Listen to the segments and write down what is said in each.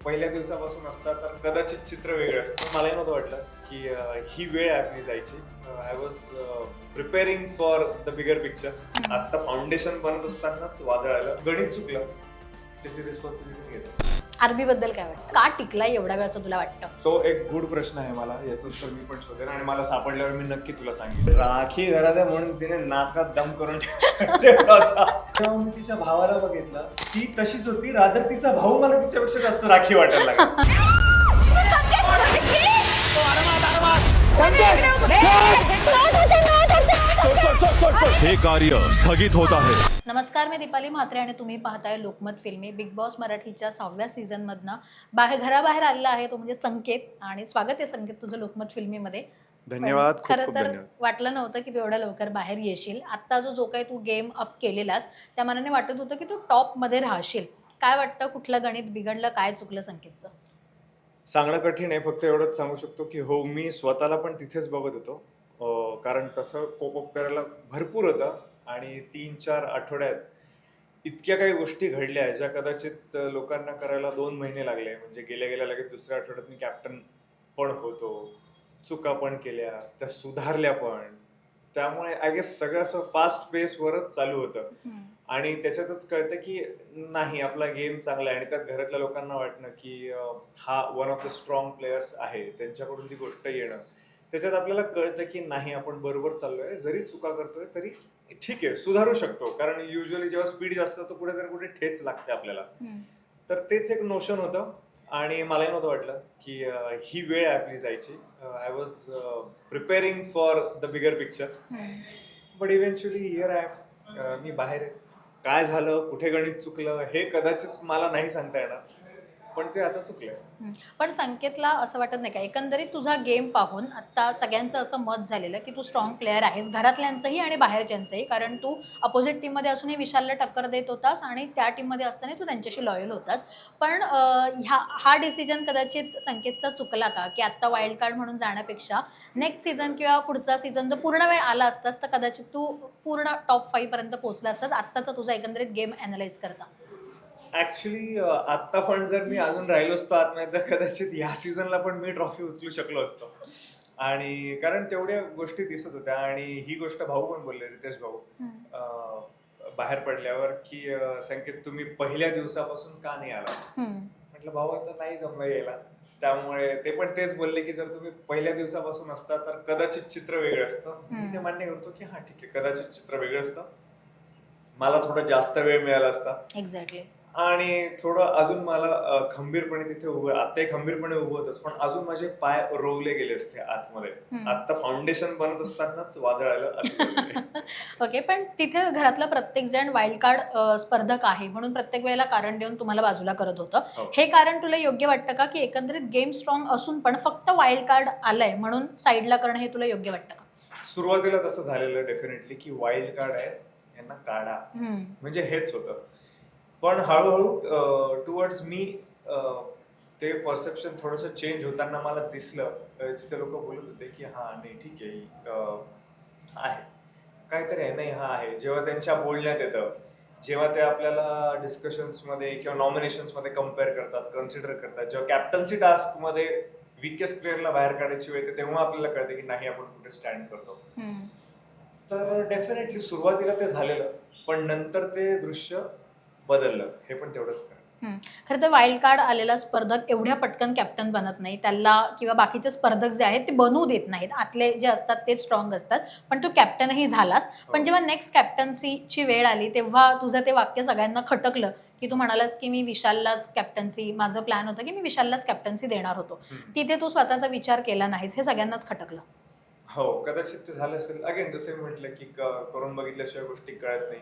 पहिल्या दिवसापासून असता तर कदाचित चित्र वेगळं असतं. मलाही नव्हतं वाटलं की ही वेळ आहे आपली जायची. I was preparing for the bigger picture. आता फाउंडेशन बनत असतानाच वादळ आलं, गणित चुकलं, त्याची रिस्पॉन्सिबिलिटी घेतो. आरबी बद्दल काय वाटतं? का टिकलाय एवढा वेळ असं तुला वाटतं? तो एक गुड प्रश्न आहे. मला याचं उत्तर मी पण शोधेन आणि मला सापडल्यावर मी नक्की तुला सांगेन. राखी घरात आहे म्हणून तिने नाकात दम करून ठेवला होता. तेव्हा मी तिच्या भावाला बघितलं, ती तशीच होती. रादर तिचा भाऊ मला तिच्यापेक्षा जास्त राखी वाटायला लागला. हे कार्य स्थगित होत आहे. नमस्कार, मी दीपाली म्हात्रे आणि तुम्ही पाहताय लोकमत फिल्मी. बिग बॉस मराठीच्या 6व्या सीझन मधनं घराबाहेर आलेला आहे तो म्हणजे संकेत. आणि स्वागत आहे संकेत तुझं लोकमत फिल्मीमध्ये. धन्यवाद, खूप खरं खूप तर धन्यवाद. वाटलं नव्हतं की तू एवढ्या लवकर बाहेर येशील. आता जो काही तू गेम अप केलेलास त्या मनाने वाटत होतं की तू टॉप मध्ये राहशील. काय वाटतं, कुठलं गणित बिघडलं, काय चुकलं संकेतचं? सांगणं कठीण आहे. फक्त एवढंच सांगू शकतो की हो, मी स्वतःला पण तिथेच बघत होतो. कारण तसं कोप अप करायला भरपूर होतं आणि 3-4 आठवड्यात इतक्या काही गोष्टी घडल्या ज्या कदाचित लोकांना करायला 2 महिने लागले. म्हणजे गेल्या गेल्या लगेच दुसऱ्या आठवड्यात मी कॅप्टन पण होतो, चुका पण केल्या, त्या सुधारल्या पण. त्यामुळे आय गेस सगळं असं फास्ट पेसवरच चालू होतं. आणि त्याच्यातच कळतं की नाही, आपला गेम चांगला आहे. आणि त्यात घरातल्या लोकांना वाटणं की हा one of the strong players आहे, त्यांच्याकडून ती गोष्ट येणं, त्याच्यात आपल्याला कळतं की नाही, आपण बरोबर चाललोय. जरी चुका करतोय तरी ठीक आहे, सुधारू शकतो. कारण युजली जेव्हा स्पीड जास्त असतो कुठे तर कुठे ठेच लागते आपल्याला. तर तेच एक नोशन होतं. आणि मलाही नव्हतं वाटलं की ही वेळ आहे आपली जायची. I was preparing for the bigger picture. But eventually here I मी बाहेर आहे. काय झालं, कुठे गणित चुकलं हे कदाचित मला नाही सांगता येणार, पण ते आता चुकलंय. पण संकेतला असं वाटत नाही का, एकंदरीत तुझा गेम पाहून आता सगळ्यांचं असं मत झालेलं की तू स्ट्रॉंग प्लेअर आहेस, घरातल्यांचंही आणि बाहेरच्यांचंही. कारण तू अपोजिट टीममध्ये असूनही विशालला टक्कर देत होतास आणि त्या टीममध्ये असताना तू त्यांच्याशी लॉयल होतास. पण हा डिसिजन कदाचित संकेतचा चुकला का, की आत्ता वाईल्ड कार्ड म्हणून जाण्यापेक्षा नेक्स्ट सीझन किंवा पुढचा सीझन जर पूर्ण वेळ आला असतास तर कदाचित तू पूर्ण टॉप 5 पर्यंत पोहोचला असतास आत्ताचा तुझा एकंदरीत गेम अनालाइज करता? ऍक्च्युली आता पण जर मी अजून राहिलो असतो आतमध्ये तर कदाचित या सीझनला पण मी ट्रॉफी उचलू शकलो असतो. आणि कारण तेवढ्या गोष्टी दिसत होत्या. आणि ही गोष्ट भाऊ पण बोलले, रितेश भाऊ, बाहेर पडल्यावर की संकेत तुम्ही पहिल्या दिवसापासून का नाही आला. म्हटलं भाऊ आता नाही जमलं यायला. त्यामुळे ते पण तेच बोलले की जर तुम्ही पहिल्या दिवसापासून असता तर कदाचित चित्र वेगळं असतं. मी ते मान्य करतो की हा ठीक आहे, कदाचित चित्र वेगळं असतं, मला थोडा जास्त वेळ मिळाला असता. एक्झॅक्टली. आणि थोडं अजून मला खंबीरपणे तिथे उभं, आताही खंबीरपणे उभं होतच, पण अजून माझे पाय रोवले गेले असते आतमध्ये. आता फाउंडेशन बनत असतानाच वादळ आलं असं. ओके, पण तिथे घरातला प्रत्येक जण वाईल्ड कार्ड स्पर्धक आहे म्हणून प्रत्येक वेळेला कारण देऊन तुम्हाला बाजूला करत होतं. हो. हे कारण तुला योग्य वाटतं का, की एकंदरीत गेम स्ट्रॉंग असून पण फक्त वाईल्ड कार्ड आलंय म्हणून साईडला करणं हे तुला योग्य वाटतं का? सुरुवातीला तसं झालेलं डेफिनेटली की वाईल्ड कार्ड आहे, यांना काढा, म्हणजे हेच होतं. पण हळूहळू टुवर्ड्स मी ते परसेप्शन थोडंसं चेंज होताना मला दिसलं. जिथे लोक बोलत होते की हा नाही ठीक आहे, काहीतरी आहे, नाही हा आहे. जेव्हा त्यांच्या बोलण्यात येतं, जेव्हा ते आपल्याला डिस्कशन्समध्ये किंवा नॉमिनेशन्समध्ये कम्पेअर करतात, कन्सिडर करतात, जेव्हा कॅप्टन्सी टास्कमध्ये विकेस्ट प्लेअरला बाहेर काढायची वेळ येते, तेव्हा आपल्याला कळते की नाही, आपण कुठे स्टँड करतो. तर डेफिनेटली सुरुवातीला ते झालेलं, पण नंतर ते दृश्य बदललं, हे पण तेवढंच खरं. खरं तर वाईल्ड कार्ड आलेला स्पर्धक एवढ्या पटकन कॅप्टन बनत नाही. त्याला किंवा बाकीचे स्पर्धक जे आहेत ते बनवू देत नाहीत. आतले जे असतात ते स्ट्रॉंग असतात. पण तू कॅप्टनही झालास. पण जेव्हा नेक्स्ट कॅप्टन्सीची वेळ आली तेव्हा तुझं ते वाक्य सगळ्यांना खटकलं की तू म्हणालास की मी विशाललाच कॅप्टन्सी, माझं प्लॅन होतं की मी विशाललाच कॅप्टन्सी देणार होतो. तिथे तू स्वतःचा विचार केला नाहीस, हे सगळ्यांनाच खटकलं. हो, कदाचित ते झालं असेल. अगेन जसं मी म्हटलं की करून बघितल्याशिवाय गोष्टी कळत नाही.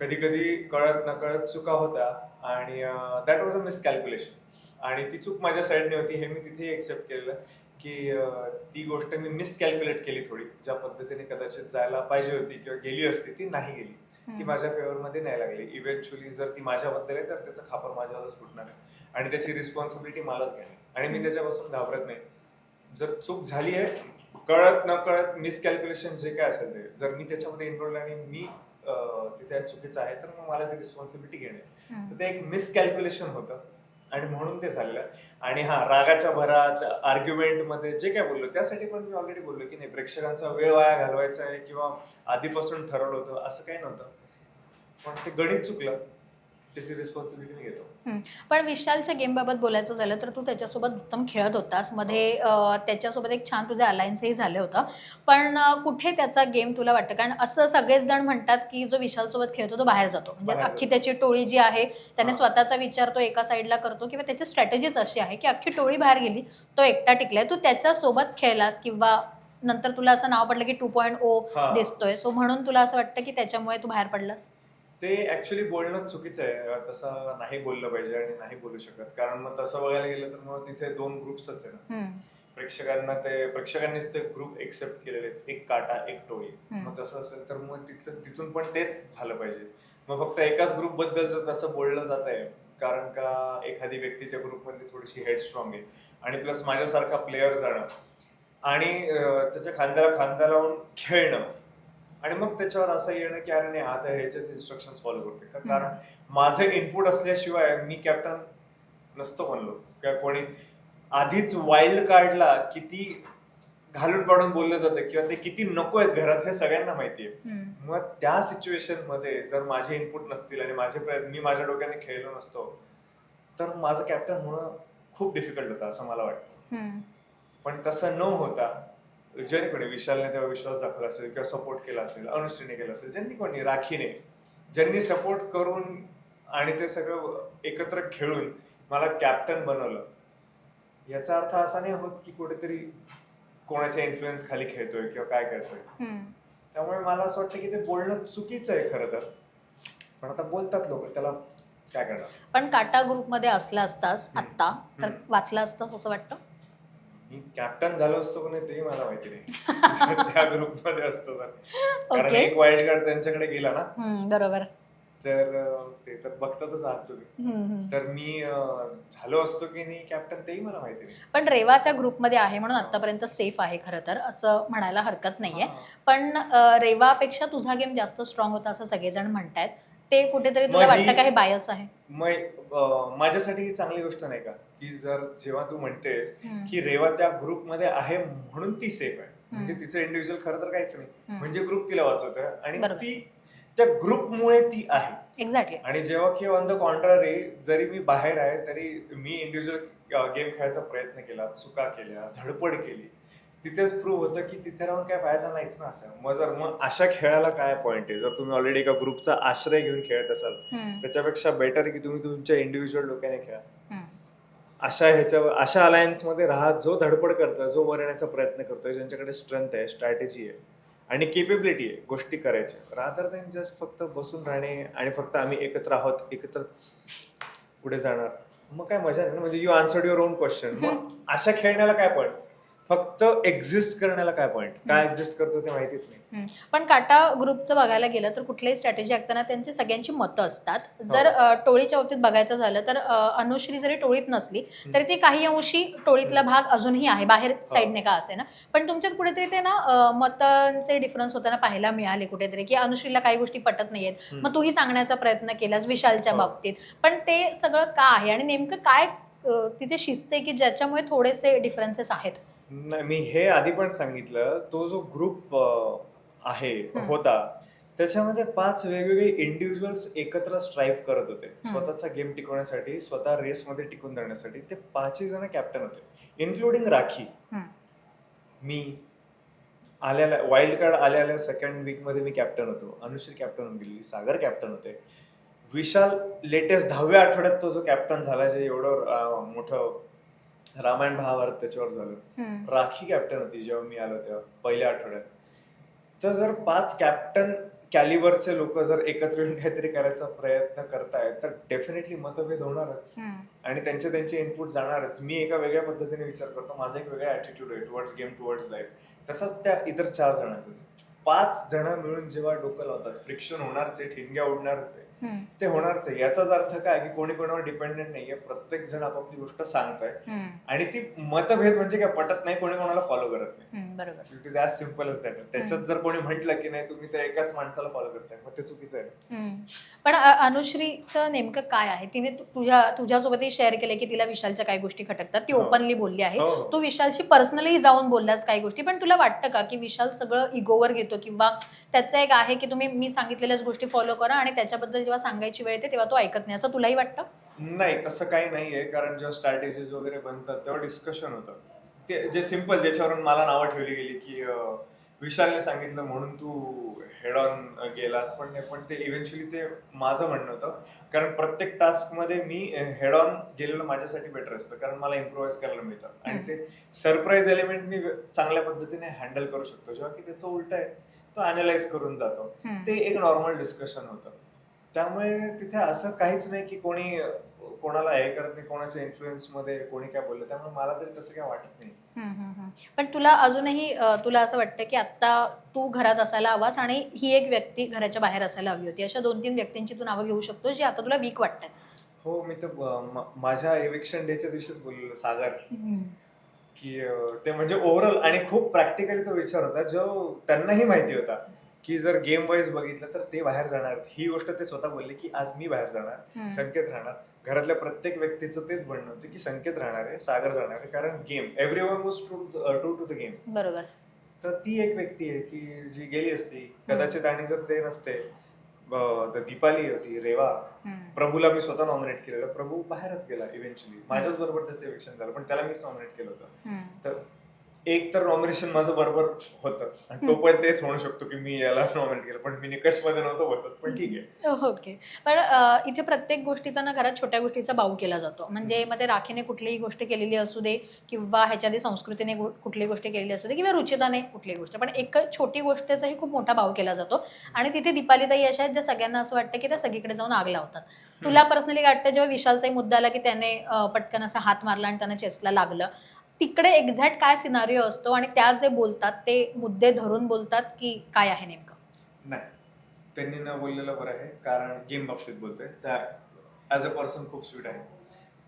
कधी कधी कळत नकळत चुका होत्या आणि दॅट वॉज अ मिसकॅल्क्युलेशन. आणि ती चूक माझ्या साईडने होती, हे मी तिथेही एक्सेप्ट केलेलं की ती गोष्ट मी मिसकॅल्क्युलेट केली थोडी. ज्या पद्धतीने कदाचित जायला पाहिजे होती किंवा गेली असती ती नाही गेली, ती माझ्या फेवरमध्ये नाही लागली. इव्हेंच्युअली जर ती माझ्याबद्दल आहे तर त्याचं खापर माझ्यावरच फुटणार आहे आणि त्याची रिस्पॉन्सिबिलिटी मलाच घेणार. आणि मी त्याच्यापासून घाबरत नाही. जर चूक झाली आहे, कळत न कळत मिसकॅल्क्युलेशन जे काय असेल ते, जर मी त्याच्यामध्ये इन्व्हॉल्व आणि मी तिथे चुकीचं आहे तर मग मला ती रिस्पॉन्सिबिलिटी घेणे. तर ते एक मिसकॅल्क्युलेशन होतं आणि म्हणून ते झालेलं. आणि हा रागाच्या भरात आर्ग्युमेंटमध्ये जे काय बोललो त्यासाठी पण मी ऑलरेडी बोललो की नाही, प्रेक्षकांचा वेळ वाया घालवायचा आहे किंवा आधीपासून ठरवलं होतं असं काही नव्हतं. पण ते गणित चुकलं, त्याची रिस्पॉन्सिबिलिटी मी घेतो. पण विशालच्या गेमबाबत बोलायचं झालं तर तू त्याच्यासोबत उत्तम खेळत होतास मध्ये. त्याच्यासोबत एक छान तुझं अलायन्सही झालं होतं. पण कुठे त्याचा गेम तुला वाटतं? कारण असं सगळेच जण म्हणतात की जो विशालसोबत खेळतो तो बाहेर जातो, म्हणजे बाहेर अख्खी जातो. त्याची टोळी जी आहे त्याने हा. स्वतःचा विचार तो एका साईडला करतो किंवा त्याची स्ट्रॅटेजीच अशी आहे की अख्खी टोळी बाहेर गेली, तो एकटा टिकलाय. तू त्याच्यासोबत खेळलास किंवा नंतर तुला असं नाव पडलं की 2.0 हा. दिसतोय, सो म्हणून तुला असं वाटतं की त्याच्यामुळे तू बाहेर पडलास? ते ऍक्च्युली बोलणं चुकीचं आहे. तसं नाही बोललं पाहिजे आणि नाही बोलू शकत. कारण मग तसं बघायला गेलं तर मग तिथे 2 ग्रुप्सच आहे ना. प्रेक्षकांनीच ते ग्रुप एक्सेप्ट केलेले आहेत, एक काटा एक टोळी. मग तसं असेल तर मग तिथून पण तेच झालं पाहिजे. मग फक्त एकाच ग्रुप बद्दल जर तसं बोललं जात आहे कारण का एखादी व्यक्ती त्या ग्रुपमधली थोडीशी हेडस्ट्रॉंग आहे आणि प्लस माझ्यासारखा प्लेअर जाणं आणि त्याच्या खांद्याला खांदा लावून खेळणं आणि मग त्याच्यावर असं येणं की अरे नाही, आता ह्याचेच इन्स्ट्रक्शन फॉलो करते का, कारण माझे इनपुट असल्याशिवाय मी कॅप्टन नसतो म्हणलो किंवा कोणी आधीच वाईल्ड कार्डला किती घालून पाडून बोललं जातं किंवा ते किती नको आहेत घरात हे सगळ्यांना माहिती आहे. मग त्या सिच्युएशन मध्ये जर माझे इनपुट नसतील आणि मी माझ्या डोक्याने खेळलो नसतो तर माझं कॅप्टन होणं खूप डिफिकल्ट होतं असं मला वाटतं. पण तसं न होता ज्यांनी कोणी विशालने तेव्हा विश्वास दाखवला असेल किंवा सपोर्ट केला असेल, अनुश्रीने केला असेल, ज्यांनी कोणी राखीने ज्यांनी सपोर्ट करून आणि ते सगळं एकत्र खेळून मला कॅप्टन बनवलं, याचा अर्थ असा नाही होत की कुठेतरी कोणाच्या इन्फ्लुएन्स खाली खेळतोय किंवा काय करतोय. त्यामुळे मला असं वाटतं की ते बोलणं चुकीचं आहे खरं तर, पण आता बोलतात लोक, त्याला काय करणार. पण काटा ग्रुपमध्ये असला असतास आत्ता तर वाचला असतास असं वाटतं? मी कॅप्टन झालो असतो की नाही तेही मला माहिती नाही त्या ग्रुपमध्ये असतो तर, कारण एक वाईल्ड कार्ड त्यांच्याकडे गेला ना. बरोबर. तर ते तर बघतातच आहात तुम्ही. तर मी झालो असतो की नाही कॅप्टन तेही मला माहिती नाही. पण रेवा त्या ग्रुपमध्ये आहे म्हणून आतापर्यंत सेफ आहे खरं तर, असं म्हणायला हरकत नाहीये. पण रेवापेक्षा तुझा गेम जास्त स्ट्रॉंग होता असं सगळेजण म्हणतायत. ते कुठेतरी तुला वाटतं का हे बायस आहे? मग माझ्यासाठी ही चांगली गोष्ट नाही का की जर जेव्हा तू म्हणतेस की रेवा त्या ग्रुपमध्ये आहे म्हणून ती सेफ आहे, म्हणजे तिचं इंडिव्हिज्युअल खरं तर काहीच नाही, म्हणजे ग्रुप तिला वाचवतोय आणि ती त्या ग्रुपमुळे ती आहे. एक्झॅक्टली. आणि जेव्हा की ऑन द कॉन्ट्ररी जरी मी बाहेर आहे तरी मी इंडिव्हिज्युअल गेम खेळायचा प्रयत्न केला, चुका केल्या, धडपड केली, तिथेच प्रूव्ह होतं की तिथे राहून काय फायदा नाहीच ना. असं मग अशा खेळाला काय पॉईंट आहे जर तुम्ही ऑलरेडी एका ग्रुपचा आश्रय घेऊन खेळत असाल. त्याच्यापेक्षा बेटर की तुम्ही तुमच्या इंडिव्हिज्युअल डोक्याने खेळा. अशा अलायन्स मध्ये राहा जो धडपड करतोय, जो वर येण्याचा प्रयत्न करतोय, ज्यांच्याकडे स्ट्रेंथ आहे, स्ट्रॅटेजी आहे आणि केपेबिलिटी आहे गोष्टी करायच्या, रादर दॅन जस्ट फक्त बसून राहणे आणि फक्त आम्ही एकत्र आहोत, एकत्रच पुढे जाणार, मग काय मजा नाही ना. म्हणजे you answered your on question. मग अशा खेळण्याला काय पॉईंट, फक्त एक्झिस्ट करण्याला काय पॉईंट, काय एक्झिस्ट करतो ते माहितीच नाही. पण काटा ग्रुपचं बघायला गेलं तर कुठल्याही स्ट्रॅटेजी आखताना त्यांची सगळ्यांची मतं असतात. जर टोळीच्या बाबतीत बघायचं झालं तर अनुश्री जरी टोळीत नसली तरी ती काही अंशी टोळीतला भाग अजूनही आहे, बाहेर साईडने का असे ना. पण तुमच्यात कुठेतरी ते ना मतांचे डिफरन्स होताना पाहायला मिळाले कुठेतरी की अनुश्रीला काही गोष्टी पटत नाहीयेत, मग तूही सांगण्याचा प्रयत्न केलास विशालच्या बाबतीत. पण ते सगळं का आहे आणि नेमकं काय तिथे शिस्त आहे की ज्याच्यामुळे थोडेसे डिफरन्सेस आहेत? नाही, मी हे आधी पण सांगितलं, तो जो ग्रुप होता त्याच्यामध्ये 5 वेगवेगळे इंडिव्हिज्युअल्स एकत्र स्ट्राईव्ह करत होते स्वतःचा गेम टिकवण्यासाठी, स्वतः रेसमध्ये टिकून धरण्यासाठी. ते 5ही जण कॅप्टन होते, इन्क्लुडिंग राखी. मी वाईल्ड कार्ड आल्या सेकंड वीक मध्ये मी कॅप्टन होतो, अनुश्री कॅप्टन होऊन गेली, सागर कॅप्टन होते, विशाल लेटेस्ट 10व्या आठवड्यात तो जो कॅप्टन झाला, जे एवढं मोठं रामायण महाभारत त्याच्यावर झालं. राखी कॅप्टन होती जेव्हा मी आलो तेव्हा पहिल्या आठवड्यात. तर जर 5 कॅप्टन कॅलिबरचे लोक जर एकत्र येऊन काहीतरी करायचा प्रयत्न करतायत तर डेफिनेटली मतभेद होणारच आणि त्यांचे इनपुट जाणारच. मी एका वेगळ्या पद्धतीने विचार करतो, माझा एक वेगळा ऍटिट्यूड आहे टुवर्ड्स गेम, टुवर्ड्स लाईफ. तसंच त्या इतर 4 जणांचं. 5 जण मिळून जेव्हा डोकं लावतात, फ्रिक्शन होणारच आहे, ठिणग्या उडणारच आहे. हम्म, ते होणारच आहे. याचाच अर्थ काय की कोणी कोणावर डिपेंडेंट नाहीये, प्रत्येक जण आपापली गोष्ट सांगतोय हम्म, आणि ती मतभेद म्हणजे काय पटत नाही, कोणी कोणाला फॉलो करत नाही. बरोबर. It is as simple as that. त्याच्यात जर कोणी म्हटलं की नाही तुम्ही त्या एकाच माणसाला फॉलो करताय, मग ते चुकीचं आहे. हम्म. पण अनुश्रीचं नेमकं काय आहे? तिने तुझ्यासोबतही शेअर केलं की तिला विशालच्या काही गोष्टी खटकतात. ती हो. ओपनली बोलली आहे. हो, हो. तू विशालशी पर्सनली जाऊन बोललास काही गोष्टी, पण तुला वाटतं का की विशाल सगळं इगोवर घेतो, किंवा त्याचं एक आहे की तुम्ही मी सांगितलेल्याच गोष्टी फॉलो करा आणि त्याच्याबद्दल जेव्हा सांगायची वेळ येते तेव्हा तो ऐकत नाही, असं तुलाही वाटतं? नाही, तसं काही नाहीये. कारण जेव्हा स्ट्रॅटेजीज वगैरे बनतात तेव्हा डिस्कशन होतं. ते जे सिम्पल ज्याच्यावरून मला नावं ठेवली गेली की विशालने सांगितलं म्हणून तू हेड ऑन गेलास, पण ते इव्हेंच्युअली ते माझं म्हणणं होतं. कारण प्रत्येक टास्कमध्ये मी हेड ऑन गेलेलं माझ्यासाठी बेटर असतं, कारण मला इम्प्रोव्हाइज करायला मिळतं आणि ते सरप्राईज एलिमेंट मी चांगल्या पद्धतीने हँडल करू शकतो. जेव्हा की त्याचं उलट आहे, तो अनालाइज करून जातो. ते एक नॉर्मल डिस्कशन होतं. त्यामुळे तिथे असं काहीच नाही की कोणी कोणाला हे करत नाही, कोणाच्या इन्फ्लुएन्समध्ये कोणी काय बोललं. त्यामुळे मला तरी तसं काय वाटत नाही. पण तुला अजूनही तुला असं वाटतं की आता तू घरात असायला हवास आणि ही एक व्यक्ती घराच्या बाहेर असायला हवी होती, अशा 2-3 व्यक्तींची तू नावं घेऊ शकतो जी आता तुला वीक वाटतात? हो, मी तर माझ्या इव्हिक्शन डेच्या दिवशीच बोललेलो सागर, की ते म्हणजे ओव्हरऑल आणि खूप प्रॅक्टिकली तो विचार होता जो त्यांनाही माहिती होता की जर गेम वाईज बघितलं तर ते बाहेर जाणार. ही गोष्ट ते स्वतः बोलले की आज मी बाहेर जाणार, संकेत राहणार. घरातल्या प्रत्येक व्यक्तीचं तेच म्हणणं होतं की संकेत राहणार आहे, सागर जाणार आहे, कारण game everyone was true to the game. बरोबर. तर ती एक व्यक्ती आहे की जी गेली असती कदाचित, आणि जर ते नसते तर दीपाली होती, रेवा, प्रभूला मी स्वतः नॉमिनेट केलेलं. प्रभू बाहेरच गेला इव्हेंच्युअली. माझ्याच बरोबर त्याचं इलेक्शन झालं, पण त्याला मीच नॉमिनेट केलं होतं. तर एक तर नॉमिनेशन माझं बरोबर होतं आणि तो पण तेच म्हणू शकतो की मी याला नॉमिनेट केलं, पण मी निकषमध्ये नव्हतो बसत, पण ठीक आहे. ओके. पण इथे प्रत्येक गोष्टीचा ना घरात छोट्या गोष्टीचा बाऊ केला जातो. म्हणजे मग ते राखीने कुठलीही गोष्ट केलेली असू दे, किंवा ह्याच्या आधी संस्कृतीने कुठलीही गोष्ट केलेली असू दे, किंवा रुचिताने कुठलीही गोष्ट, पण एक छोटी गोष्टीचाही खूप मोठा बाऊ केला जातो. आणि तिथे दीपालीताई अशा आहेत ज्या सगळ्यांना असं वाटतं की त्या सगळीकडे जाऊन आग लावतात. तुला पर्सनली वाटतं जेव्हा विशालचाही मुद्दा आला की त्याने पटकन असा हात मारला आणि त्यांना चेस्टला लागलं, तिकडे एक्झॅक्ट काय सिनारिओ असतो आणि त्या जे बोलतात ते मुद्दे धरून बोलतात की काय आहे नेमकं? नाही, त्यांनी न बोललेलं बरं आहे, कारण गेम बाबतीत बोलतोय. त्या ॲज अ पर्सन खूप स्वीट आहे,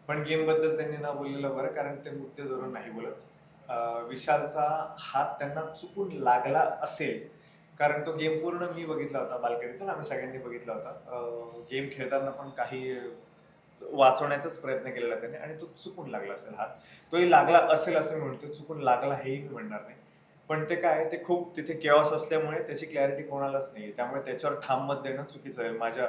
पण गेम बद्दल त्यांनी न बोललेलं बरं, कारण ते मुद्दे धरून नाही बोलत. विशालचा हात त्यांना चुकून लागला असेल, कारण तो गेम पूर्ण मी बघितला होता बाल्कनीतून, आम्ही सगळ्यांनी बघितला होता. गेम खेळताना पण काही वाचवण्याचाच प्रयत्न केलेला त्याने आणि तो चुकून लागला असेल हात. तोही लागला असेल असं मी म्हणतो, चुकून लागला हेही मी म्हणणार नाही. पण ते काय, ते खूप तिथे केऑस असल्यामुळे त्याची क्लॅरिटी कोणालाच नाही, त्यामुळे त्याच्यावर ठाम मत देणं चुकीचं आहे माझ्या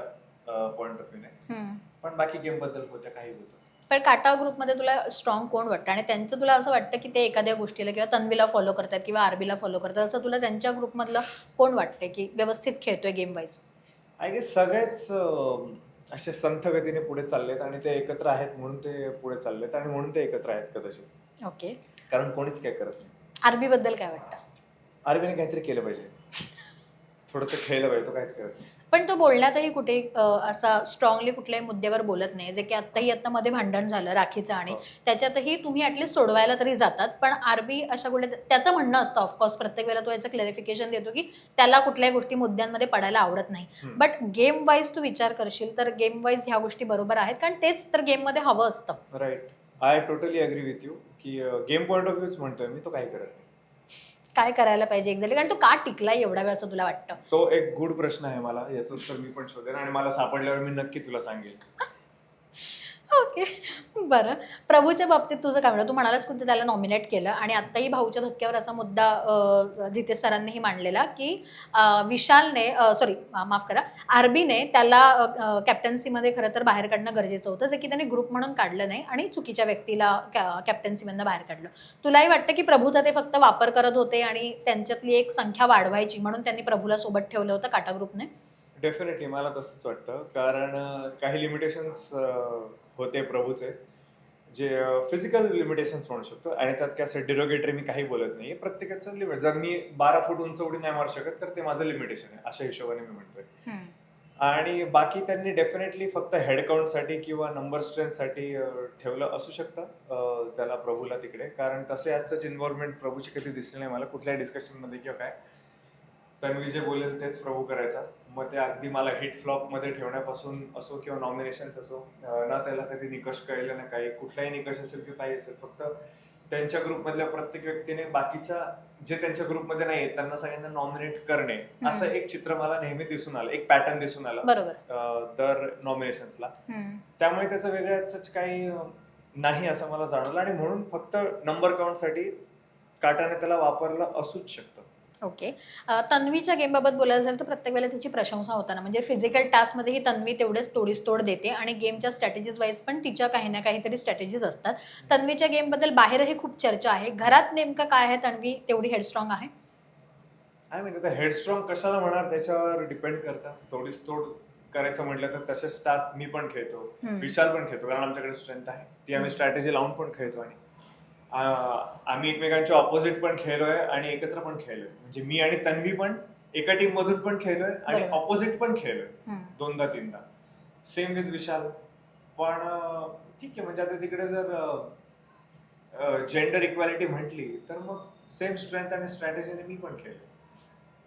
पॉइंट ऑफ व्ह्यूने. पण बाकी गेम बद्दल होत्या काही बोलतात. पण काटा ग्रुपमध्ये तुला स्ट्रॉंग कोण वाटतं आणि त्यांचं तुला असं वाटतं की ते एखाद्या गोष्टीला किंवा तन्वीला फॉलो करतात किंवा आरबीला फॉलो करतात, असं तुला त्यांच्या ग्रुपमधलं कोण वाटतंय की व्यवस्थित खेळतोय गेम वाईज? आय गेस सगळेच असे संथ गतीने पुढे चाललेत आणि ते एकत्र आहेत म्हणून ते पुढे चाललेत आणि म्हणून ते एकत्र आहेत कदाचित. ओके. कारण कोणीच काय करत नाही. आरबी बद्दल काय वाटतं? आरबीने काहीतरी केलं पाहिजे, थोडंसं खेळलं पाहिजे. तो काहीच करत नाही. पण तो बोलण्यातही कुठे असा स्ट्रॉंगली कुठल्याही मुद्द्यावर बोलत नाही, जे की आता मध्ये भांडण झालं राखीचं आणि त्याच्यातही तुम्ही ऍटलीस्ट सोडवायला तरी जातात. पण आरबी अशा गोष्टी त्याचं म्हणणं असतं, ऑफकोर्स प्रत्येक वेळेला तो याचं क्लॅरिफिकेशन देतो की त्याला कुठल्याही गोष्टी मुद्द्यांमध्ये पडायला आवडत नाही. बट गेम वाईज तू विचार करशील तर गेम वाईज ह्या गोष्टी बरोबर आहेत, कारण तेच तर गेममध्ये हवं असतं. Right, I totally agree with you की गेम पॉईंट ऑफ व्ह्यूच म्हणतोय मी, तो काही करत नाही. काय करायला पाहिजे एक्झॅक्टली, कारण तो का टिकलाय एवढा वेळ असं तुला वाटतं? तो एक गुड प्रश्न आहे, मला याचं उत्तर मी पण शोधेन आणि मला सापडल्यावर मी नक्की तुला सांगेन. ओके. बरं, प्रभूच्या बाबतीत तुझं काय म्हणतं? तू म्हणालास की त्याला नॉमिनेट केलं आणि आत्ताही भाऊच्या धक्क्यावर असा मुद्दा जितेश सरांनीही मांडलेला की विशालने माफ करा, आरबीने त्याला कॅप्टन्सीमध्ये खरं तर बाहेर काढणं गरजेचं होतं, जे की त्याने ग्रुप म्हणून काढलं नाही आणि चुकीच्या व्यक्तीला कॅप्टन्सीमधनं बाहेर काढलं. तुलाही वाटतं की प्रभूचा ते फक्त वापर करत होते आणि त्यांच्यातली एक संख्या वाढवायची म्हणून त्यांनी प्रभूला सोबत ठेवलं होतं काटा ग्रुपने? डेफिनेटली मला तसंच वाटतं, कारण काही लिमिटेशन्स होते प्रभूचे, जे फिजिकल लिमिटेशन्स म्हणू शकतो आणि त्यात काय असं डिरोगेटरी मी काही बोलत नाही. प्रत्येकाचं लिमिट, जर मी 12 फूट उंच उडी नाही मारू शकत तर ते माझं लिमिटेशन आहे, अशा हिशोबाने मी म्हणतोय. आणि बाकी त्यांनी डेफिनेटली फक्त हेड काउंटसाठी किंवा नंबर स्ट्रेंथसाठी ठेवलं असू शकतं त्याला, प्रभूला तिकडे, कारण तसे आजच इन्व्हॉल्वमेंट प्रभूची कधी दिसली नाही मला कुठल्याही डिस्कशनमध्ये किंवा काय. तन्वी जे बोलेल तेच प्रभू करायचा. मग ते अगदी मला हिट फ्लॉप मध्ये ठेवण्यापासून असो किंवा नॉमिनेशन्स असो, ना त्याला कधी निकष कळले ना काही, कुठलाही निकष असेल किंवा काही असेल, फक्त त्यांच्या ग्रुपमधल्या प्रत्येक व्यक्तीने बाकीच्या जे त्यांच्या ग्रुपमध्ये नाही आहेत त्यांना सगळ्यांना नॉमिनेट करणे, असं एक चित्र मला नेहमी दिसून आलं, एक पॅटर्न दिसून आला बरोबर. दर नॉमिनेशन्सला. त्यामुळे त्याचं वेगळंच काही नाही असं मला जाणवलं, आणि म्हणून फक्त नंबर काउंटसाठी काटाने त्याला वापरलं असूच शकतं. ओके. तन्वीच्या गेम बाबत बोलायला झालं तर प्रत्येक वेळेला तिची प्रशंसा होताना, म्हणजे फिजिकल टास्कमध्ये ही तन्वी तेवढेच तोडीस-तोड देते आणि गेमच्या स्ट्रॅटेजीज वाईज पण तिच्या काही ना काहीतरी स्ट्रॅटेजीज असतात. तन्वीच्या गेमबद्दल बाहेरही खूप चर्चा आहे. घरात नेमकं काय आहे? तन्वी तेवढी हेडस्ट्रॉंग आहे? म्हणजे आता हेडस्ट्रॉंग कशाला म्हणणार, त्याच्यावर डिपेंड करतं. थोडीच तोड करायचं म्हटलं तर तसेच टास्क मी पण खेळतो, विशाल पण खेळतो, कारण आमच्याकडे स्ट्रेंथ आहे ती, आम्ही स्ट्रॅटेजी लावून पण खेळतो, आणि आम्ही एकमेकांच्या ऑपोजिट पण खेळलोय आणि एकत्र पण खेळलोय. म्हणजे मी आणि तन्वी पण एका टीम मधून पण खेळलोय आणि बरोबर. ऑपोजिट पण खेळलोय 2दा-3दा. सेम विथ विशाल पण. ठीक आहे, म्हणजे आता तिकडे जर जेंडर इक्वॅलिटी म्हटली तर मग सेम स्ट्रेंथ आणि स्ट्रॅटेजीने मी पण खेळलोय.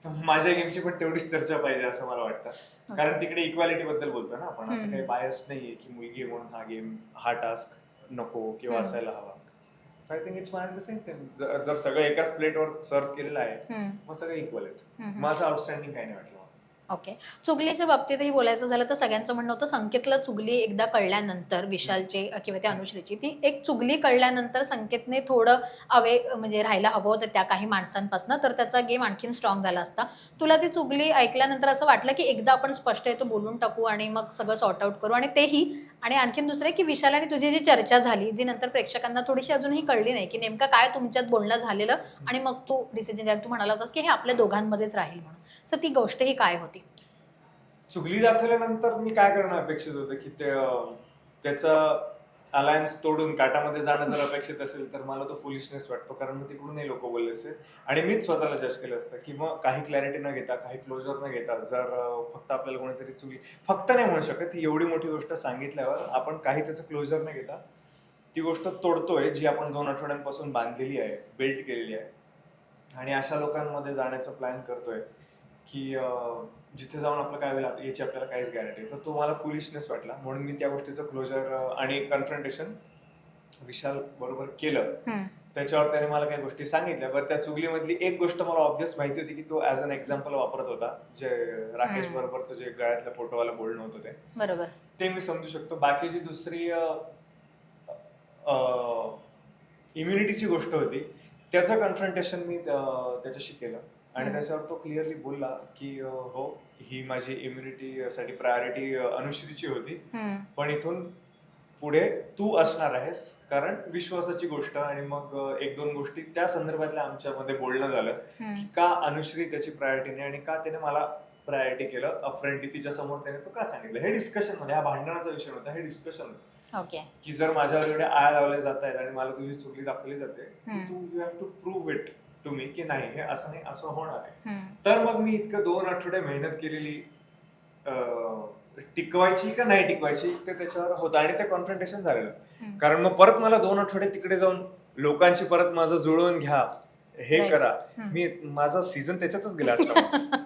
तर माझ्या गेमची पण तेवढीच चर्चा पाहिजे असं मला वाटतं, कारण तिकडे इक्वॅलिटी बद्दल बोलतो ना आपण, असं काही बायस नाहीये की मुलगी आहे म्हणून हा गेम, हा टास्क नको किंवा असायला हवा. I think it's one the same thing. जर सगळं एकाच प्लेटवर सर्व केलेलं आहे मग सगळं इक्वल आहेत. माझं आउटस्टँडिंग काही नाही वाटलं. ओके. चुगलीच्या बाबतीतही बोलायचं झालं तर सगळ्यांचं म्हणणं होतं संकेतला चुगली एकदा कळल्यानंतर, विशालचे किंवा त्या अनुश्रीची, ती एक चुगली कळल्यानंतर संकेतने थोडं म्हणजे राहायला हवं होतं त्या काही माणसांपासून, तर त्याचा गेम आणखीन स्ट्रॉंग झाला असता. तुला ती चुगली ऐकल्यानंतर असं वाटलं की एकदा आपण स्पष्ट आहे तो बोलून टाकू आणि मग सगळं सॉर्ट आउट करू? आणि तेही, आणि आणखीन दुसरे की विशाल आणि तुझी जी चर्चा झाली, जी नंतर प्रेक्षकांना थोडीशी अजूनही कळली नाही की नेमकं काय तुमच्यात बोलणं झालेलं, आणि मग तू डिसिजन द्यायला तू म्हणाला होतास की हे आपल्या दोघांमध्येच राहील म्हणून, तर ती गोष्ट ही काय होती? चुगली दाखवल्यानंतर मी काय करणं अपेक्षित होतं की त्याचं अलायन्स तोडून काटामध्ये जाणं जर अपेक्षित असेल तर मला तो फुलिशनेस वाटतो, कारण मग तिकडूनही लोक बोलले असते आणि मीच स्वतःला जज केलं असतं की मग काही क्लॅरिटी न घेता, काही क्लोजर न घेता, जर फक्त आपल्याला कोणीतरी चुगली, फक्त नाही म्हणू शकत, ही एवढी मोठी गोष्ट सांगितल्यावर आपण काही त्याचं क्लोजर न घेता ती गोष्ट तोडतोय जी आपण 2 आठवड्यांपासून बांधलेली आहे, बिल्ड केलेली आहे, आणि अशा लोकांमध्ये जाण्याचा प्लॅन करतोय की जिथे जाऊन आपलं काय होईल याची आपल्याला काहीच गॅरंटी. तर तो मला फुलिशनेस वाटला, म्हणून मी त्या गोष्टीचं क्लोजर आणि कन्फ्रंटेशन विशाल बरोबर केलं. त्याच्यावर त्याने मला काही गोष्टी सांगितल्या. बरं, त्या चुगलीमधली एक गोष्ट मला ऑब्व्हियस माहिती होती की तो ॲज अन एक्झाम्पल वापरत होता, जे राकेश बरोबरचं जे गळ्यातल्या फोटोवाला बोलणं होतं ते, बरोबर, ते मी समजू शकतो. बाकीची दुसरी इम्युनिटीची गोष्ट होती, त्याचं कन्फ्रंटेशन मी त्याच्याशी केलं आणि त्याच्यावर तो क्लिअरली बोलला की हो, ही माझी इम्युनिटीसाठी प्रायोरिटी अनुश्रीची होती, पण इथून पुढे तू असणार आहेस, कारण विश्वासाची गोष्ट. आणि मग 1-2 गोष्टी त्या संदर्भातल्या आमच्यामध्ये बोलणं झालं की का अनुश्री त्याची प्रायोरिटी नाही आणि का त्याने मला प्रायोरिटी केलं अपफ्रंटली, तिच्या समोर त्याने तो का सांगितलं. हे डिस्कशन मध्ये, हा भांडणाचा विषय नव्हता, हे डिस्कशन होतं की जर माझ्यावर एवढे आळा लावले जात आहेत आणि मला तुझी चुगली दाखवली जाते, तू you have to prove it to me की नाही, हे असं नाही, असं होणार आहे. तर मग मी इतकं 2 आठवडे मेहनत केलेली टिकवायची का नाही टिकवायची ते त्याच्यावर होतं, आणि ते कॉन्फ्रंटेशन झालेलं. कारण मग परत मला 2 आठवडे तिकडे जाऊन लोकांची परत माझं जुळवून घ्या, हे करा, माझा सीझन त्याच्यातच गेला असता.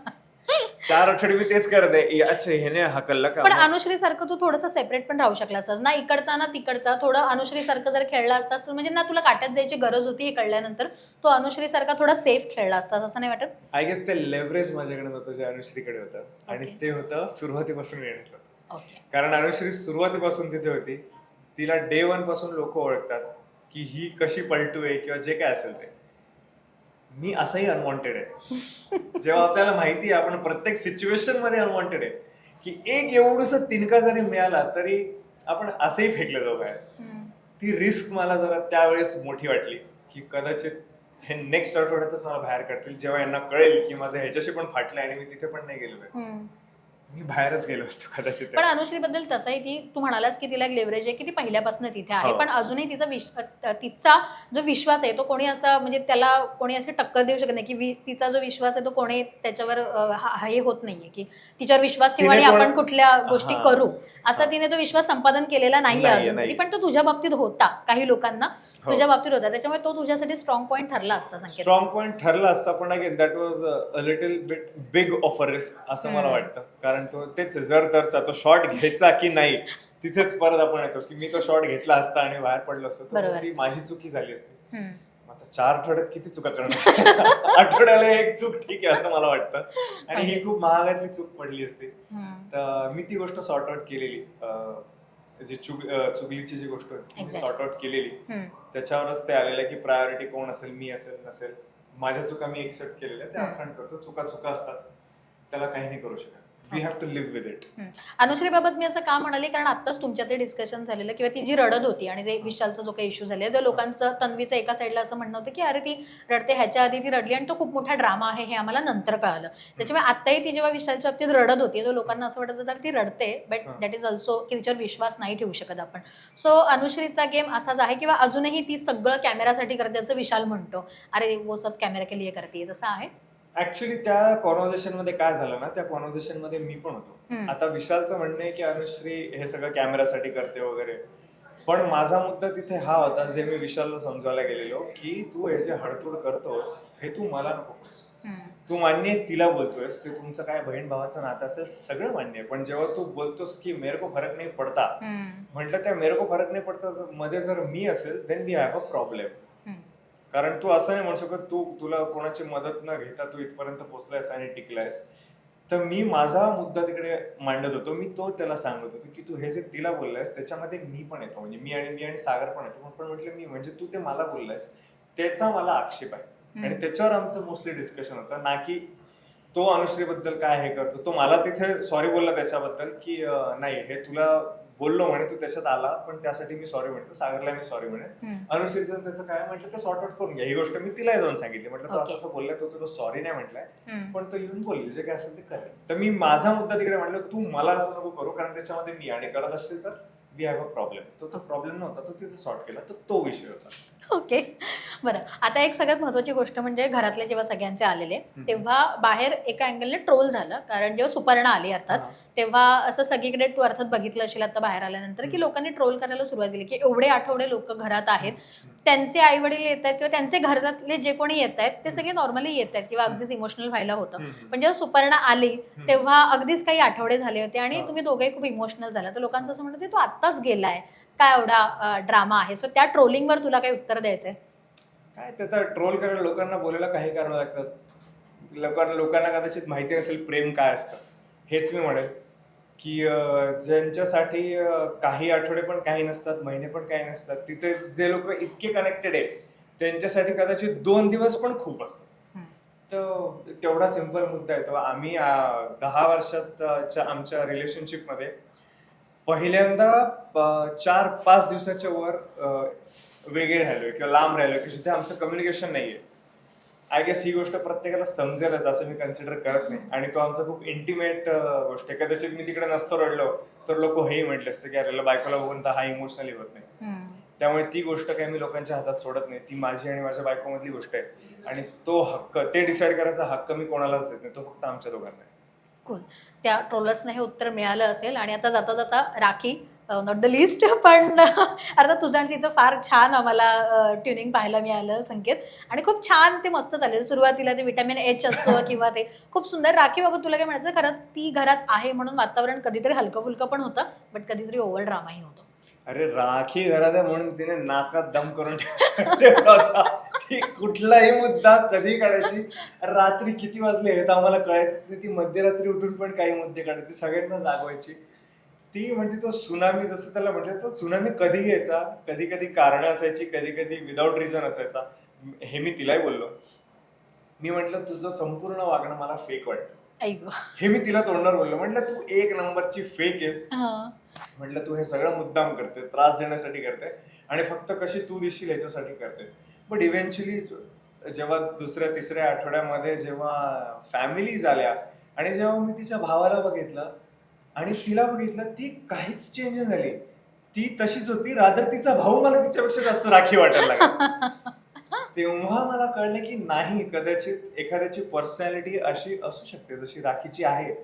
4 आठवडे मी तेच करत आहे, अच्छा ह्याने हाकलला का. पण अनुश्री सारखं तू थोडंसं सेपरेट पण राहू शकला असतास ना, इकडचा ना तिकडचा, थोडं अनुश्री सारखं जर खेळला असतास तर म्हणजे ना तुला काट्यात जायची गरज होती हे कळल्यानंतर, तो अनुश्री सारखा थोडा सेफ खेळला असतास, असं नाही वाटत? आय गेस ते लेव्हरेज माझ्याकडे नव्हतं जे अनुश्रीकडे होतं, आणि ते होतं सुरुवातीपासून येण्याचं. कारण अनुश्री सुरुवातीपासून तिथे होती, तिला डे 1 पासून लोक ओळखतात की ही कशी पलटू आहे किंवा जे काय असेल ते. मी असंही अनवॉन्टेड आहे. जेव्हा आपल्याला माहिती आहे आपण प्रत्येक सिच्युएशन मध्ये अनवॉन्टेड आहे, की एक एवढूसा तिनका जरी मिळाला तरी आपण असंही फेकलं जाऊ काय. ती रिस्क मला जरा त्यावेळेस मोठी वाटली की कदाचित हे नेक्स्ट आठवड्यातच मला बाहेर काढतील, जेव्हा यांना कळेल की माझं ह्याच्याशी पण फाटलंय आणि मी तिथे पण नाही गेलो, मी बाहेरच गेलो असतो कदाचित. पण अनुश्री बद्दल तसंही ती, तू म्हणालास की तिला एक लेव्हरेज आहे की ती पहिल्यापासून तिथे आहे, पण अजूनही तिचा जो विश्वास आहे तो कोणी असा, म्हणजे त्याला कोणी अशी टक्कर देऊ शकत नाही की तिचा जो विश्वास आहे तो कोणी त्याच्यावर हे होत नाहीये की तिच्यावर विश्वास ठेवू आणि आपण कुठल्या गोष्टी करू, असा तिने तो विश्वास संपादन केलेला नाहीये अजून तरी, पण तो तुझ्या बाबतीत होता काही लोकांना. हो. तुझ्या बाबतीत होता, त्याच्यामुळे तो तुझ्यासाठी स्ट्रॉंग पॉईंट ठरला असता संकेत. स्ट्रॉंग पॉईंट ठरला असता, पण again that was a little bit big of a risk असं मला वाटतं. कारण तो तेच जर तरचा तो शॉट घ्यायचा की नाही, तिथेच परत आपण येतो की मी तो शॉट घेतला असता आणि बाहेर पडलो असतो तर बरोबर. मग ती माझी चुकी झाली असती. हम्म. आता 4 आठवड्यात किती चुका करणार? आठवड्याला एक चूक ठीक आहे असं मला वाटतं, आणि ही खूप महागातली चूक पडली असती. हम्म. तर मी ती गोष्ट सॉर्ट आउट केलेली. जी चुगलीची जी गोष्ट होती ती Exactly. सॉर्ट आउट केलेली. हम्म. त्याच्यावरच ते आलेलं की प्रायोरिटी कोण असेल, मी असेल नसेल. माझ्या चुका मी एक्सेप्ट केलेल्या, त्या हम्म. अपफ्रंट करतो. चुका असतात, त्याला काही नाही करू शकत. We have to live with it. अनुश्रीबाबत मी असं का म्हणाले, कारण आत्ताच तुमच्या ते डिस्कशन झालेलं किंवा ती जी रडत होती आणि जे विशालचा जो काही इश्यू झालेला, त्या लोकांचं तन्वीचं एका साईडला असं म्हणणं होतं की अरे ती रडते, ह्याच्या आधी ती रडली आणि तो खूप मोठा ड्रामा आहे हे आम्हाला नंतर कळालं. त्याच्यामुळे आत्ताही ती जेव्हा विशालच्या बाबतीत रडत होती तर लोकांना असं वाटत होतं ती रडते, बट दॅट इज ऑल्सो की तिच्यावर विश्वास नाही ठेवू शकत आपण. सो अनुश्रीचा गेम असाच आहे किंवा अजूनही ती सगळं कॅमेरासाठी करते असं विशाल म्हणतो, अरे वो सब कॅमेरा के लिए करते, तसं आहे? ऍक्च्युली त्या कॉन्व्हर्सेशन मध्ये काय झालं ना, त्या कॉन्व्हर्सेशन मध्ये मी पण होतो. आता विशालचं म्हणणं आहे की अनुश्री हे सगळं कॅमेरासाठी करते वगैरे, पण माझा मुद्दा तिथे हा होता, जे मी विशालला समजवायला गेलेलो, की तू हे जे हडतूड करतोस हे तू मला नको करूस. तू मान्य आहे तिला बोलतोयस, ते तुमचं काय बहीण भावाचं नातं असेल सगळं मान्य आहे, पण जेव्हा तू बोलतोस की मेरे को फरक नाही पडता, म्हटलं त्या मेरे को फरक नाही पडता मध्ये जर मी असेल then we have a problem. कारण तू असं नाही म्हणू शकत तुला कोणाची मदत न घेता तू इथपर्यंत पोहोचलायस आणि टिकलायस. तर मी माझा मुद्दा तिकडे मांडत होतो, मी तो त्याला सांगत होतो की तू हे जे तिला बोललायस त्याच्यामध्ये मी पण येतो, म्हणजे मी आणि सागर पण येतो. पण म्हटलं मी म्हणजे तू ते मला बोललायस त्याचा मला आक्षेप आहे, आणि त्याच्यावर आमचं मोस्टली डिस्कशन होतं, ना की तो अनुश्रीबद्दल काय हे करतो. तो मला तिथे सॉरी बोलला त्याच्याबद्दल की नाही हे तुला बोललो म्हणे, तू त्याच्यात आला पण त्यासाठी मी सॉरी म्हणतो, सागरला मी सॉरी म्हणे. अनुश्रीचं त्याचं काय म्हटलं, ते सॉर्ट आउट करून घ्या. ही गोष्ट मी तिला जाऊन सांगितली, म्हटलं तो असं असं बोललाय, तो तुला सॉरी नाही म्हटलाय, पण तो येऊन बोलले जे काय असेल ते करेल. तर मी माझा मुद्दा तिकडे म्हटलं, तू मला असं नको करू, कारण त्याच्यामध्ये मी आणि करत असतील तर वी हॅव अ प्रॉब्लेम. तो प्रॉब्लेम नव्हता, तो तिचा सॉर्ट केला, तर तो विषय होता. ओके, बरं. आता एक सगळ्यात महत्त्वाची गोष्ट म्हणजे घरातले जेव्हा सगळ्यांचे आलेले तेव्हा बाहेर एका अँगलने ट्रोल झालं, कारण जेव्हा सुपर्णा आली अर्थात तेव्हा असं सगळीकडे तू अर्थात बघितलं असेल आता बाहेर आल्यानंतर की लोकांनी ट्रोल करायला सुरुवात केली की एवढे आठवडे लोक घरात आहेत, त्यांचे आई वडील येत आहेत किंवा त्यांचे घरातले जे कोणी येत आहेत ते सगळे नॉर्मली येत आहेत किंवा अगदीच इमोशनल व्हायला होतं. पण जेव्हा सुपर्णा आली तेव्हा अगदीच काही आठवडे झाले होते आणि तुम्ही दोघेही खूप इमोशनल झाला, तर लोकांचं असं म्हणतं की तो आत्ताच गेलाय, काय एवढा ड्रामा आहे. सो त्या ट्रोलिंगवर तुला काही उत्तर द्यायचंय? काय त्याचा ट्रोल करायला लोकांना बोलायला काही कारण लागतात. लोकांना कदाचित माहिती नसेल प्रेम काय असतं. हेच मी म्हणेल की ज्यांच्यासाठी काही आठवडे पण काही नसतात, महिने पण काही नसतात, तिथे जे लोक इतके कनेक्टेड आहे त्यांच्यासाठी कदाचित 2 दिवस पण खूप असतात. तर तेवढा सिंपल मुद्दा आहे तो. आम्ही 10 वर्षात आमच्या रिलेशनशिपमध्ये पहिल्यांदा 4-5 दिवसाच्या वर वेगळे राहिलोय किंवा लांब राहिलोय की सुद्धा आमचं कम्युनिकेशन नाहीये. आय गेस ही गोष्ट प्रत्येकाला समजेलच असं मी कन्सिडर करत नाही, आणि तो आमचा खूप इंटिमेट गोष्ट आहे. कदाचित मी तिकडे नसतो रडलो तर लोक हेही म्हटले असते की अरे बायकोला बघून तर हा इमोशनली होत नाही. त्यामुळे ती गोष्ट काही मी लोकांच्या हातात सोडत नाही. ती माझी आणि माझ्या बायकोमधली गोष्ट आहे, आणि तो हक्क, ते डिसाईड करायचा हक्क मी कोणालाच देत नाही, तो फक्त आमच्या दोघांना आहे. कुल, त्या ट्रोलर्सना हे उत्तर मिळालं असेल. आणि आता जाता जाता राखी, नॉट द लिस्ट, पण अर्थात तुझं आणि तिचं फार छान आम्हाला ट्युनिंग पाहायला मिळालं संकेत, आणि खूप छान ते मस्त चालेल. सुरुवातीला ते विटॅमिन एच असो किंवा ते खूप सुंदर. राखीबाबत तुला काय म्हणायचं? खरं ती घरात आहे म्हणून वातावरण कधीतरी हलकं फुलकं पण होतं, बट कधीतरी ओव्हर ड्रामाही होतो. अरे राखी घरात आहे म्हणून तिने नाकात दम करून ठेवला होता. ती कुठलाही मुद्दा कधी काढायची, रात्री किती वाजले हे तर आम्हाला कळायचं नाही. ती मध्यरात्री उठून पण काही मुद्दे काढायची, सगळ्यांना जागवायची ती. म्हणजे तो सुनामी जसं त्याला म्हटलं, तो सुनामी कधी यायचा, कधी कधी कारण असायची, कधी कधी विदाऊट रिझन असायचा. हे मी तिलाही बोललो. मी म्हटलं तुझं संपूर्ण वागणं मला फेक वाटतं. हे मी तिला तोंडावर बोललो. म्हटलं तू 1 नंबरची फेक आहेस. म्हटलं तू हे सगळं मुद्दाम करते, त्रास देण्यासाठी करते, आणि फक्त कशी तू दिसशील ह्याच्यासाठी करते. बट इव्हेंच्युअली जेव्हा 2-3 आठवड्यामध्ये जेव्हा फॅमिलीज आल्या आणि जेव्हा मी तिच्या भावाला बघितलं आणि तिला बघितलं, ती काहीच चेंज झाली. ती तशीच होती. रादर तिचा भाऊ मला तिच्यापेक्षा जास्त राखी वाटायला लागला. तेव्हा मला कळलं की नाही, कदाचित एखाद्याची पर्सनॅलिटी अशी असू शकते जशी राखीची आहे.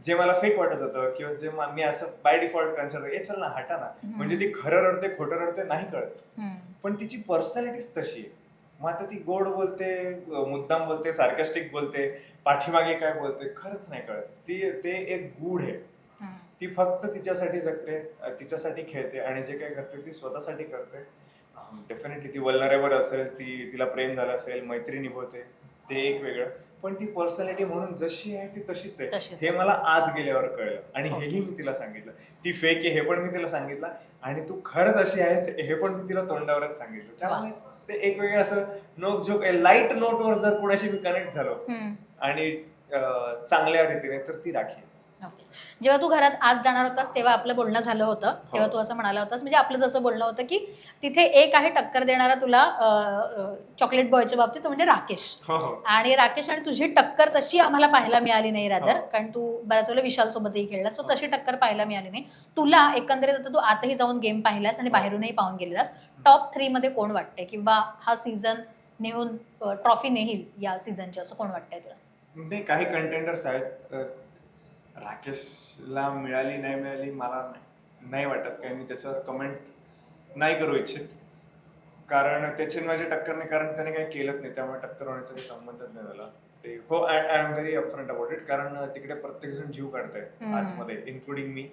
जे मला फेक वाटत होतं किंवा जे मी असं बाय डिफॉल्ट कन्सिडर चल ना हटा ना, म्हणजे ती खरं रडते खोटं रडते नाही कळत, पण तिची पर्सनॅलिटीच तशी आहे. मग आता ती गोड बोलते, मुद्दाम बोलते, सार्कॅस्टिक बोलते, पाठीमागे काय बोलते खरंच नाही कळत. ते एक गूढ आहे. ती फक्त तिच्यासाठी जगते, तिच्यासाठी खेळते आणि जे काय करते ती स्वतःसाठी करते. डेफिनेटली ती वल्नरेबल असेल, तिला प्रेम झालं असेल, मैत्री निभवते, ते एक वेगळं. पण ती पर्सनॅलिटी म्हणून जशी आहे ती तशीच आहे हे मला आत गेल्यावर कळलं. आणि हेही मी तिला सांगितलं. ती फेक आहे हे पण मी तिला सांगितलं आणि तू खरंच अशी आहेस हे पण मी तिला तोंडावरच सांगितलं. त्यामुळे ते एक वेगळं असं नोक झोक लाईट नोटवर जर कुणाशी मी कनेक्ट झालो आणि चांगल्या रीतीने तर ती राखी. जेव्हा तू घरात आत जाणार होतास तेव्हा आपलं बोलणं झालं होतं, तेव्हा तू असं म्हणाला होतास, म्हणजे आपलं जसं बोलणं होतं की तिथे एक आहे टक्कर देणारा तुला चॉकलेट बॉयच्या बाबतीत, तो म्हणजे राकेश. आणि राकेश आणि तुझी टक्कर तशी आम्हाला पाहायला मिळाली नाही रादर, कारण तू बऱ्याच वेळेला विशाल सोबतही खेळलास, सो तशी टक्कर पाहायला मिळाली नाही तुला. एकंदरीत आता तू आतही जाऊन गेम पाहिलास आणि बाहेरूनही पाहून गेलेलास. टॉप 3 मध्ये कोण वाटतंय किंवा हा सीझन नेऊन ट्रॉफी नेईल या सीझनची, असं कोण वाटतंय तुला? नाही, काही कंटेंडर्स आहेत. राकेशला मिळाली नाही मिळाली मला नाही वाटत काही, मी त्याच्यावर कमेंट नाही करू इच्छित, कारण त्याची माझी टक्कर नाही, कारण त्याने काही केलंच नाही, त्यामुळे टक्कर होण्याचा काही संबंधच नाही झाला. ते हो, I am very upfront about it, कारण तिकडे प्रत्येक जण जीव काढतंय आतमध्ये, इन्क्लुडिंग मी.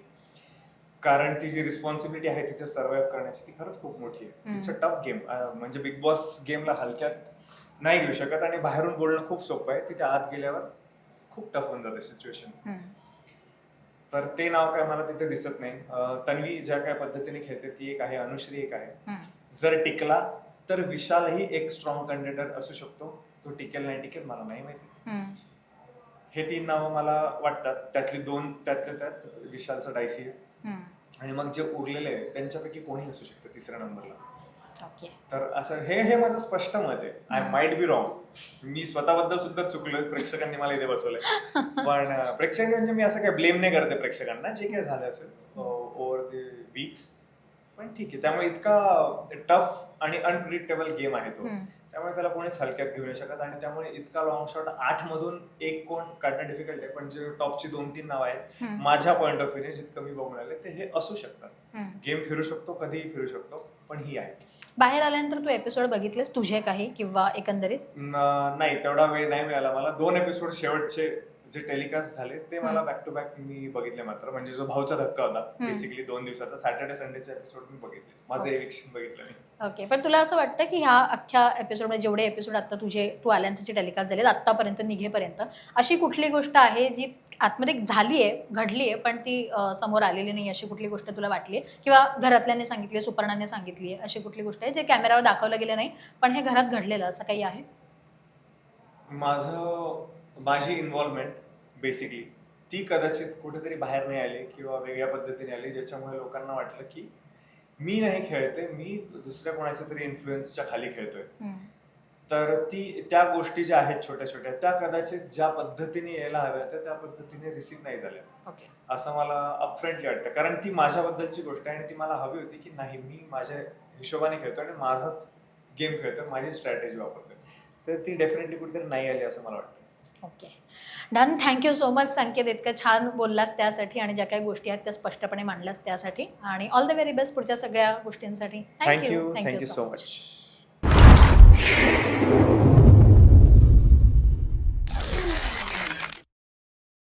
कारण ती जी रिस्पॉन्सिबिलिटी आहे तिथे सर्व्हाइव्ह करण्याची ती खरंच खूप मोठी आहे. It's a tough game. म्हणजे बिग बॉस गेमला हलक्यात नाही घेऊ शकत आणि बाहेरून बोलणं खूप सोपं आहे, तिथे आत गेल्यावर खूप टफ होऊन जाते सिच्युएशन. तर ते नाव काय मला तिथे दिसत नाही. तन्वी ज्या काय पद्धतीने खेळते ती एक आहे, अनुश्री एक आहे. जर टिकला तर विशालही एक स्ट्रॉंग कंटेंडर असू शकतो. तो टिकेल नाही टिकेल मला नाही माहिती. हे 3 नावं मला वाटतात. त्यातली 2 त्यातल्या त्यात विशालचं डायसी आहे आणि मग जे उरलेले आहे त्यांच्यापैकी कोणी असू शकतं तिसऱ्या नंबरला. तर असं हे माझं स्पष्ट मत आहे. I might be wrong. मी स्वतःबद्दल सुद्धा चुकलोय, प्रेक्षकांनी मला इथे बसवलंय, पण प्रेक्षक म्हणजे मी असं काही ब्लेम नाही करते प्रेक्षकांना, जे काही झालं असेल ओव्हर द वीक्स. पण ठीक आहे, त्यामुळे इतका टफ आणि अनप्रिडिक्टेबल गेम आहे तो, त्यामुळे त्याला कोणीच हलक्यात घेऊ नाही शकत. आणि त्यामुळे इतका लॉंग शॉट 8 मधून एक कोण काढणं डिफिकल्ट आहे. पण जे टॉपची 2-3 नाव आहेत माझ्या पॉईंट ऑफ व्ह्यूने जितकं मी बघून आले ते हे असू शकतात. गेम फिरू शकतो, कधीही फिरू शकतो, पण ही आहे. बाहेर आल्यानंतर तू एपिसोड बघितलेस तुझे काही किंवा एकंदरीत? नाही, तेवढा वेळ नाही मिळाला मला. 2 एपिसोड शेवटचे जे टेलिकास्ट झाले ते मला बॅक टू बॅक मी बघितले मात्र. म्हणजे जो भाऊचा धक्का होता बेसिकली 2 दिवसाचा, सॅटर्डे संडेचे एपिसोड मी बघितले, माझं एविक्शन बघितलं मी. ओके, पण तुला असं वाटतं की ह्या अख्ख्या एपिसोडमध्ये जेवढे एपिसोड आता तू आल्यानंतरचे टेलिकास्ट झालेत आतापर्यंत निघेपर्यंत, अशी कुठली गोष्ट आहे जी आतमध्ये झाली आहे, घडली आहे, पण ती समोर आलेली नाही, अशी कुठली गोष्ट तुला वाटली आहे? किंवा घरातल्याने सांगितली, सुपर्णाने सांगितली आहे, अशी कुठली गोष्ट आहे जे कॅमेरावर दाखवलं गेलं नाही पण हे घरात घडलेलं, असं काही आहे? माझी इन्व्हॉल्वमेंट बेसिकली ती कदाचित कुठेतरी बाहेर नाही आली किंवा वेगळ्या पद्धतीने आली, ज्याच्यामुळे लोकांना वाटलं की मी नाही खेळते, मी दुसऱ्या कोणाच्या तरी इन्फ्लुएन्सच्या खाली खेळतोय. तर त्या गोष्टी ज्या आहेत छोट्या छोट्या, त्या कदाचित ज्या पद्धतीने यायला हव्या त्या पद्धतीने रिसीव्ह नाही झाल्या, असं मला अपफ्रंटली वाटतं. कारण ती माझ्याबद्दलची गोष्ट आहे आणि ती मला हवी होती की नाही, मी माझ्या हिशोबाने खेळतोय आणि माझाच गेम खेळतोय, माझी स्ट्रॅटेजी वापरतोय. तर ती डेफिनेटली कुठेतरी नाही आली असं मला वाटतं. Okay, done. Thank you so much Sanket, इतकं छान बोललास त्यासाठी आणि ज्या काही गोष्टी आहेत त्या स्पष्टपणे मांडलास त्यासाठी. आणि ऑल द व्हेरी बेस्ट पुढच्या सगळ्या गोष्टींसाठी. Thank you so much.